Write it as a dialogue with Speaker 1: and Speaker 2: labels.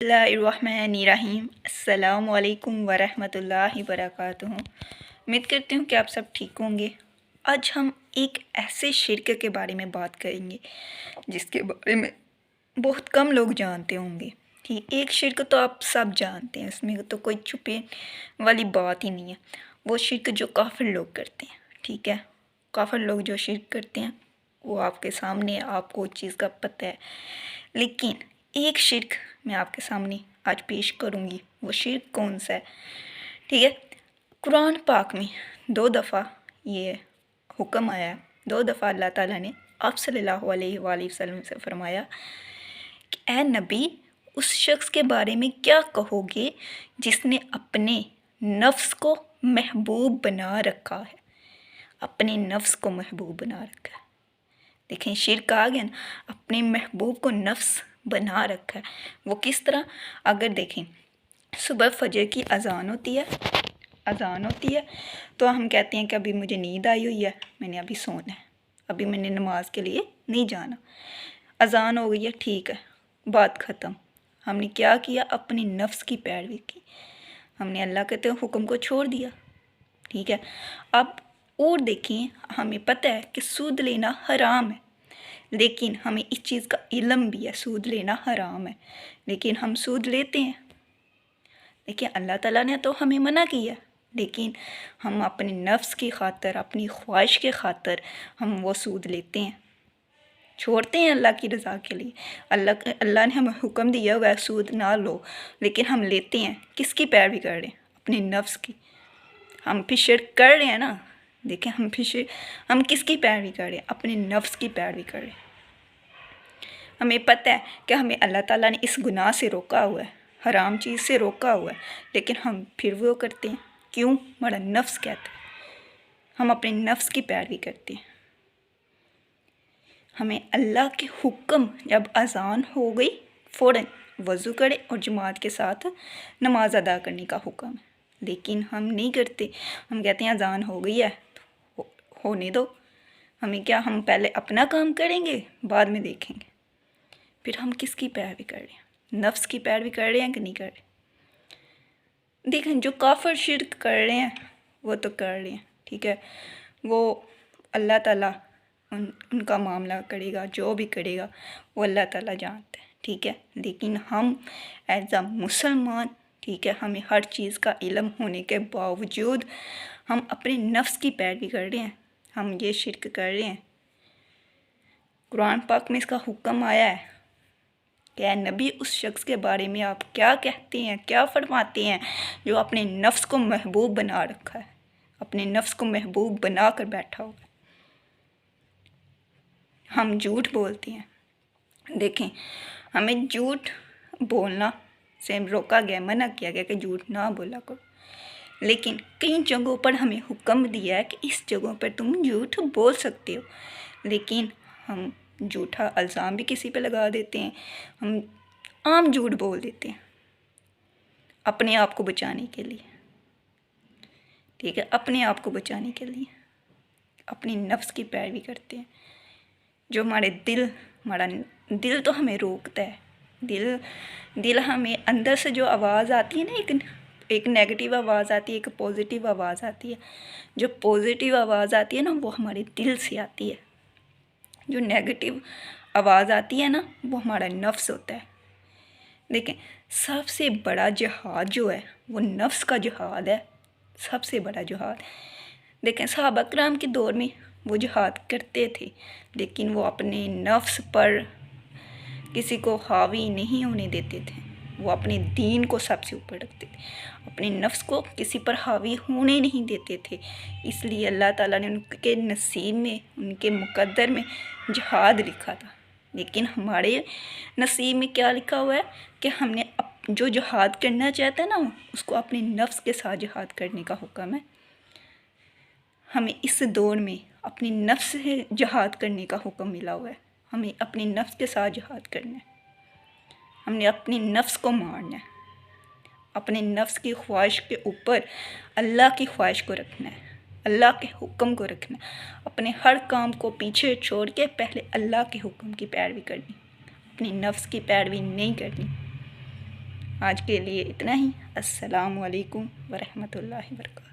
Speaker 1: बिस्मिल्लाहिर्रहमानिर्रहीम। अस्सलाम वालेकुम वरहमतुल्लाहि वबरकातुहू। उम्मीद करती हूँ कि आप सब ठीक होंगे। आज हम एक ऐसे शिर्क के बारे में बात करेंगे जिसके बारे में बहुत कम लोग जानते होंगे। ठीक, एक शिर्क तो आप सब जानते हैं, इसमें तो कोई छुपे वाली बात ही नहीं है। वो शिर्क जो काफ़िर लोग करते हैं, ठीक है, काफ़िर लोग जो शिर्क करते हैं वो आपके सामने, आपको उस चीज़ का पता है। लेकिन एक शिर्क मैं आपके सामने आज पेश करूँगी। वो शिर्क कौन सा है, ठीक है। कुरान पाक में 2 दफ़ा ये हुक्म आया है, 2 दफ़ा अल्लाह ताला ने आप सल्लल्लाहु अलैहि वसल्लम से फरमाया कि ए नबी, उस शख्स के बारे में क्या कहोगे जिसने अपने नफ्स को महबूब बना रखा है। अपने नफ्स को महबूब बना रखा है। देखें, शिर्क आ गया ना, अपने महबूब को नफ्स बना रखा है। वो किस तरह, अगर देखें सुबह फजर की अज़ान होती है तो हम कहते हैं कि अभी मुझे नींद आई हुई है, मैंने अभी सोना है, अभी मैंने नमाज के लिए नहीं जाना। अज़ान हो गई है, ठीक है, बात ख़त्म। हमने क्या किया, अपनी नफ्स की पैरवी की, हमने अल्लाह के हुक्म को छोड़ दिया, ठीक है। अब और देखिए, हमें पता है कि सूद लेना हराम है, लेकिन हमें इस चीज़ का इल्म भी है, सूद लेना हराम है, लेकिन हम सूद लेते हैं। देखिए, अल्लाह ताला ने तो हमें मना किया, लेकिन हम अपने नफ्स की खातर, अपनी ख्वाहिश के खातर हम वो सूद लेते हैं, छोड़ते हैं अल्लाह की रज़ा के लिए। अल्लाह ने हमें हुक्म दिया हुआ है सूद ना लो, लेकिन हम लेते हैं। किसकी पैरवी कर रहे हैं, अपने नफ्स की। हम फिर शिर्क कर रहे हैं ना। देखें, हम किसकी पैरवी कर रहे हैं, अपने नफ्स की पैरवी कर रहे हैं। हमें पता है कि हमें अल्लाह ताला ने इस गुनाह से रोका हुआ है, हराम चीज़ से रोका हुआ है, लेकिन हम फिर वो करते हैं। क्यों? हमारा नफ्स कहता है, हम अपने नफ्स की पैरवी करते हैं। हमें अल्लाह के हुक्म, जब अज़ान हो गई फ़ौरन वज़ू करे और जमात के साथ नमाज अदा करने का हुक्म है, लेकिन हम नहीं करते। हम कहते हैं अज़ान हो गई है तो होने दो, हमें क्या, हम पहले अपना काम करेंगे, बाद में देखेंगे। फिर हम किसकी पैरवी कर रहे हैं, नफ्स की पैरवी कर रहे हैं कि नहीं कर रहे। देखें, जो काफ़िर शिर्क कर रहे हैं वो तो कर रहे हैं, ठीक है, वो अल्लाह ताला उनका मामला करेगा, जो भी करेगा वो अल्लाह ताला जानता है, ठीक है। लेकिन हम एज अ मुसलमान, ठीक है, हमें हर चीज़ का इल्म होने के बावजूद हम अपने नफ्स की पैरवी कर रहे हैं, हम ये शिर्क कर रहे हैं। कुरान पाक में इसका हुक्म आया है कि नबी, उस शख्स के बारे में आप क्या कहते हैं, क्या फरमाते हैं जो अपने नफ्स को महबूब बना रखा है, अपने नफ्स को महबूब बना कर बैठा हुआ है। हम झूठ बोलते हैं। देखें, हमें झूठ बोलना से रोका गया, मना किया गया कि झूठ ना बोला करो, लेकिन कई जगहों पर हमें हुक्म दिया है कि इस जगहों पर तुम झूठ बोल सकते हो, लेकिन हम झूठा इल्ज़ाम भी किसी पे लगा देते हैं, हम आम झूठ बोल देते हैं अपने आप को बचाने के लिए, ठीक है, अपने आप को बचाने के लिए अपनी नफ्स की पैरवी करते हैं। जो हमारा दिल तो हमें रोकता है। दिल हमें अंदर से जो आवाज़ आती है ना, एक नेगेटिव आवाज़ आती है, एक पॉजिटिव आवाज़ आती है। जो पॉजिटिव आवाज़ आती है ना, वो हमारे दिल से आती है। जो नेगेटिव आवाज़ आती है ना, वो हमारा नफ्स होता है। देखें, सबसे बड़ा जिहाद जो है वो नफ्स का जिहाद है, सबसे बड़ा जिहाद। देखें, सहाबा किराम के दौर में वो जिहाद करते थे, लेकिन वो अपने नफ्स पर किसी को हावी नहीं होने देते थे। वो अपने दीन को सबसे ऊपर रखते थे, अपने नफ्स को किसी पर हावी होने नहीं देते थे। इसलिए अल्लाह ताला ने उनके नसीब में, उनके मुकद्दर में जिहाद लिखा था। लेकिन हमारे नसीब में क्या लिखा हुआ है कि हमने जो जिहाद करना चाहता है ना, उसको अपने नफ्स के साथ जिहाद करने का हुक्म है। हमें इस दौर में अपनी नफ्स से जिहाद करने का हुक्म मिला हुआ है। हमें अपने नफ्स के साथ जिहाद करना है, हमने अपनी नफ्स को मारना है, अपने नफ्स की ख्वाहिश के ऊपर अल्लाह की ख्वाहिश को रखना है, अल्लाह के हुक्म को रखना, अपने हर काम को पीछे छोड़ के पहले अल्लाह के हुक्म की पैरवी करनी, अपनी नफ्स की पैरवी नहीं करनी। آج کے لیے اتنا ہی۔ السلام علیکم ورحمۃ اللہ وبرکاتہ۔